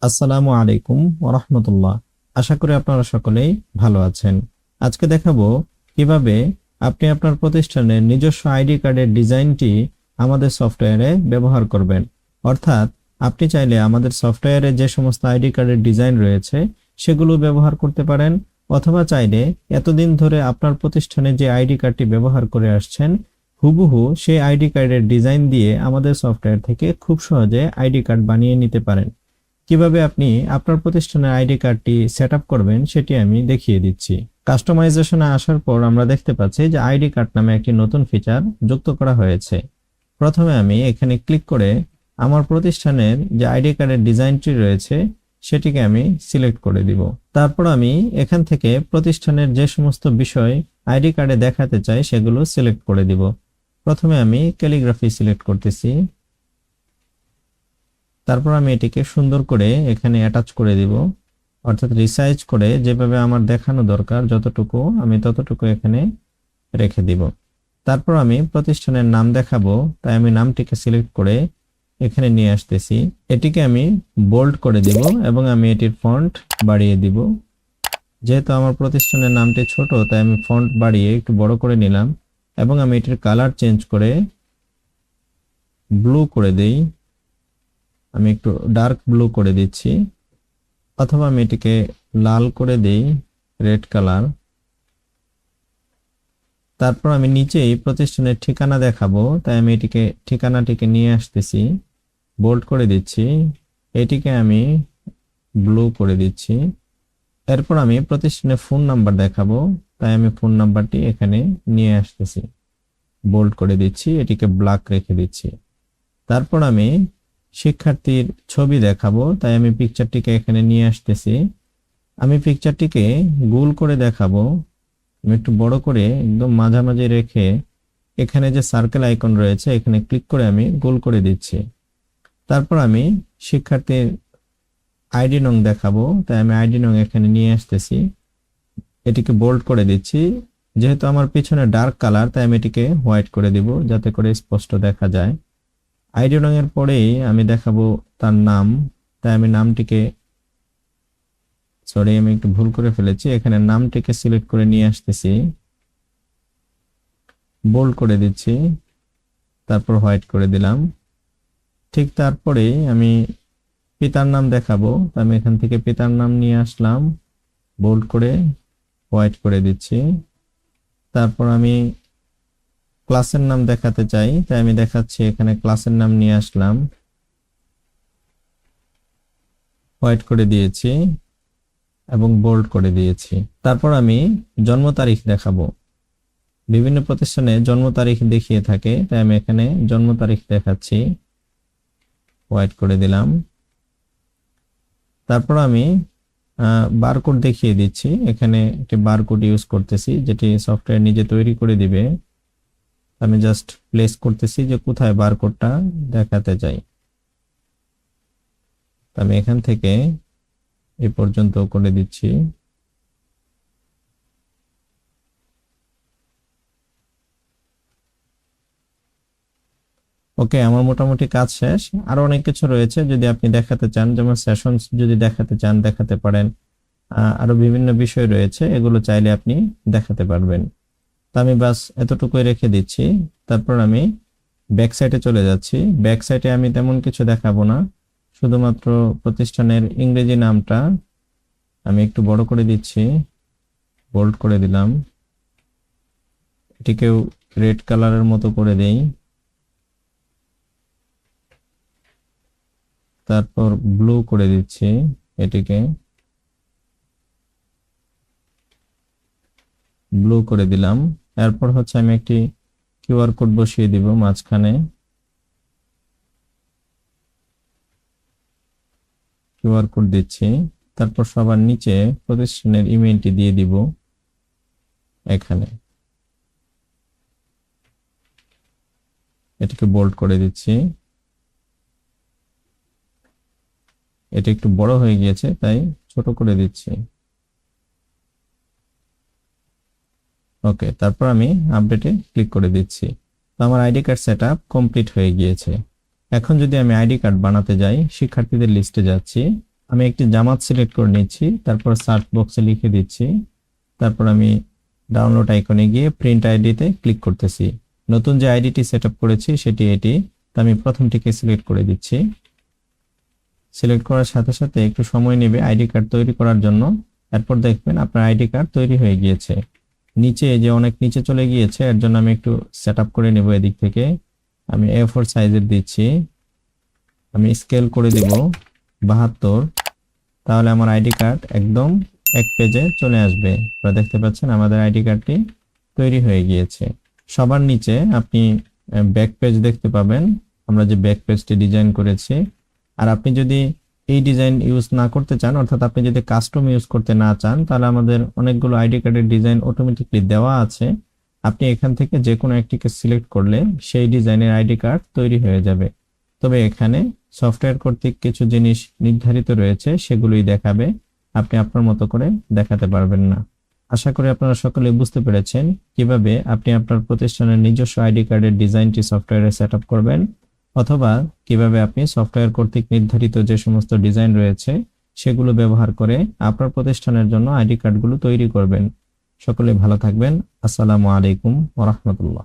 আসসালামু আলাইকুম ওয়া রাহমাতুল্লাহ। আশা করি আপনারা সকলেই ভালো আছেন। আজকে দেখাবো কিভাবে আপনি আপনার প্রতিষ্ঠানের নিজস্ব আইডি কার্ডের ডিজাইনটি আমাদের সফটওয়্যারে ব্যবহার করবেন। অর্থাৎ আপনি চাইলে আমাদের সফটওয়্যারে যে সমস্ত আইডি কার্ডের ডিজাইন রয়েছে সেগুলো ব্যবহার করতে পারেন, অথবা চাইলে এতদিন ধরে আপনার প্রতিষ্ঠানে যে আইডি কার্ডটি ব্যবহার করে আসছেন হুবহু সেই আইডি কার্ডের ডিজাইন দিয়ে আমাদের সফটওয়্যার থেকে খুব সহজে আইডি কার্ড বানিয়ে নিতে পারেন। কিভাবে আপনি আপনার প্রতিষ্ঠানের আইডি কার্ডটি সেটআপ করবেন সেটি আমি দেখিয়ে দিচ্ছি। কাস্টমাইজেশনে আসার পর আমরা দেখতে পাচ্ছি যে আইডি কার্ড নামে একটি নতুন ফিচার যুক্ত করা হয়েছে। প্রথমে আমি এখানে ক্লিক করে আমার প্রতিষ্ঠানের যে আইডি কার্ডের ডিজাইনটি রয়েছে সেটিকে আমি সিলেক্ট করে দিব। তারপর আমি এখান থেকে প্রতিষ্ঠানের যে সমস্ত বিষয় আইডি কার্ডে দেখাতে চাই সেগুলো সিলেক্ট করে দিব। প্রথমে আমি ক্যালিগ্রাফি সিলেক্ট করতেছি। তারপর আমি এটিকে সুন্দর করে এখানে অ্যাটাচ করে দিব, অর্থাৎ রিসাইজ করে যেভাবে আমার দেখানো দরকার যতটুকু আমি ততটুকু এখানে রেখে দিব। তারপর আমি প্রতিষ্ঠানের নাম দেখাবো, তাই আমি নামটিকে সিলেক্ট করে এখানে নিয়ে আসতেছি। এটিকে আমি বোল্ড করে দিব এবং আমি এটির ফন্ট বাড়িয়ে দিব। যেহেতু আমার প্রতিষ্ঠানের নামটি ছোট তাই আমি ফন্ট বাড়িয়ে একটু বড় করে নিলাম এবং আমি এটির কালার চেঞ্জ করে ব্লু করে দেই। আমি একটু ডার্ক ব্লু করে দিচ্ছি, অথবা আমি এটিকে লাল করে দেই, রেড কালার। তারপর আমি নিচেই প্রতিষ্ঠানের ঠিকানা দেখাবো, তাই আমি এটিকে ঠিকানাটিকে নিয়ে আসতেছি, বোল্ড করে দিচ্ছি। এটিকে আমি ব্লু করে দিচ্ছি। এরপর আমি প্রতিষ্ঠানের ফোন নাম্বার দেখাবো, তাই আমি ফোন নাম্বারটি এখানে নিয়ে আসতেছি, বোল্ড করে দিচ্ছি, এটিকে ব্ল্যাক রেখে দিচ্ছি। তারপর আমি শিক্ষার্থীর ছবি দেখাবো, তাই আমি পিকচারটিকে এখানে নিয়ে আসতেছি। আমি পিকচারটিকে গোল করে দেখাবো, আমি একটু বড় করে একদম মাঝামাঝি রেখে এখানে যে সার্কেল আইকন রয়েছে এখানে ক্লিক করে আমি গোল করে দিচ্ছি। তারপর আমি শিক্ষার্থীর আইডি নং দেখাবো, তাই আমি আইডি নং এখানে নিয়ে আসতেছি, এটিকে বোল্ড করে দিচ্ছি। যেহেতু আমার পিছনে ডার্ক কালার তাই আমি এটিকে হোয়াইট করে দিব যাতে করে স্পষ্ট দেখা যায়। আইডি রঙের পরেই আমি দেখাবো তার নাম, তাই আমি নামটিকে আমি একটু ভুল করে ফেলেছি, এখানে নামটিকে সিলেক্ট করে নিয়ে আসতেছি, বোল্ড করে দিচ্ছি, তারপর হোয়াইট করে দিলাম। ঠিক তারপরেই আমি পিতার নাম দেখাবো, আমি এখান থেকে পিতার নাম নিয়ে আসলাম, বোল্ড করে হোয়াইট করে দিচ্ছি। তারপর আমি ক্লাসের নাম দেখাতে চাই, তাই আমি দেখাচ্ছি, এখানে ক্লাসের নাম নিয়ে আসলাম, হোয়াইট করে দিয়েছি এবং বোল্ড করে দিয়েছি। তারপর আমি জন্ম তারিখ দেখাবো, বিভিন্ন প্রতিষ্ঠানে জন্ম তারিখ দেখিয়ে থাকে, তাই আমি এখানে জন্ম তারিখ দেখাচ্ছি, হোয়াইট করে দিলাম। তারপর আমি বারকোড দেখিয়ে দিচ্ছি, এখানে একটি বারকোড ইউজ করতেছি যেটি সফটওয়্যার নিজে তৈরি করে দিবে। আমি জাস্ট প্লেস করতেছি যে কোথায় বারকোডটা দেখাতে চাই। আমি এখান থেকে এই পর্যন্ত করে দিচ্ছি। ওকে, আমার মোটামুটি কাজ শেষ। আরো অনেক কিছু রয়েছে, যদি আপনি দেখাতে চান, যেমন সেশনস যদি দেখাতে চান দেখাতে পারেন। আরো বিভিন্ন বিষয় রয়েছে, এগুলো চাইলে আপনি দেখাতে পারবেন। তো আমি বাস এতটুকুই রেখে দিচ্ছি। তারপর আমি ব্যাক সাইডে চলে যাচ্ছি। ব্যাক সাইডে আমি তেমন কিছু দেখাবো না, শুধুমাত্র প্রতিষ্ঠানের ইংরেজি নামটা আমি একটু বড় করে দিচ্ছি, বোল্ড করে দিলাম, এটিকেও রেড কালারের মতো করে দেই। তারপর ব্লু করে দিচ্ছি, এটিকে ব্লু করে দিলাম। এরপর হচ্ছে আমি একটি কিউআর কোড বসিয়ে দিব মাঝখানে, কিউআর কোড দিচ্ছি। তারপর সবার নিচে প্রতিষ্ঠানের ইমেইলটি দিয়ে দিব, এখানে এটিকে বোল্ড করে দিচ্ছি। এটা একটু বড় হয়ে গিয়েছে তাই ছোট করে দিচ্ছি। ওকে, তারপর আমি আপডেটে ক্লিক করে দিচ্ছি। তো আমার আইডি কার্ড সেটআপ কমপ্লিট হয়ে গিয়েছে। এখন যদি আমি আইডি কার্ড বানাতে যাই, শিক্ষার্থীদের লিস্টে যাচ্ছি, আমি একটি জামাত সিলেক্ট করে নিচ্ছি, তারপর সার্চ বক্সে লিখে দিচ্ছি, তারপর আমি ডাউনলোড আইকনে গিয়ে প্রিন্ট আইডিতে ক্লিক করতেছি। নতুন যে আইডিটি সেট আপ করেছি সেটি এটি, তো আমি প্রথমটিকে সিলেক্ট করে দিচ্ছি। সিলেক্ট করার সাথে সাথে একটু সময় নেবে আইডি কার্ড তৈরি করার জন্য। এরপর দেখবেন আপনার আইডি কার্ড তৈরি হয়ে গিয়েছে। নিচে যে অনেক নিচে চলে গিয়েছে, এর জন্য আমি একটু সেট আপ করে নেব। এদিক থেকে আমি A4 সাইজের দিচ্ছি, আমি স্কেল করে দিব 72, তাহলে আমার আইডি কার্ড একদম এক পেজে চলে আসবে। আপনারা দেখতে পাচ্ছেন আমাদের আইডি কার্ডটি তৈরি হয়ে গিয়েছে। সবার নিচে আপনি ব্যাক পেজ দেখতে পাবেন, আমরা যে ব্যাক পেজটি ডিজাইন করেছি। আর আপনি যদি এই ডিজাইন ইউজ না করতে চান, অর্থাৎ আপনি যদি কাস্টম ইউজ করতে না চান, তাহলে আমাদের অনেকগুলো আইডি কার্ডের ডিজাইন অটোমেটিকলি দেওয়া আছে। আপনি এখান থেকে যে কোনো একটিকে সিলেক্ট করলে সেই ডিজাইনের আইডি কার্ড তৈরি হয়ে যাবে। তবে এখানে সফটওয়্যার কর্তৃক কিছু জিনিস নির্ধারিত রয়েছে, সেগুলোই দেখাবে, আপনি আপনার মতো করে দেখাতে পারবেন না। আশা করি আপনারা সকলে বুঝতে পেরেছেন কিভাবে আপনি আপনার প্রতিষ্ঠানের নিজস্ব আইডি কার্ডের ডিজাইনটি সফটওয়্যারে সেট আপ করবেন, অথবা কিভাবে আপনি সফটওয়্যার কর্তৃক নির্ধারিত যে সমস্ত ডিজাইন রয়েছে সেগুলো ব্যবহার করে আপনার প্রতিষ্ঠানের জন্য আইডি কার্ডগুলো তৈরি করবেন। সকলে ভালো থাকবেন। আসসালামু আলাইকুম ওয়া রাহমাতুল্লাহ।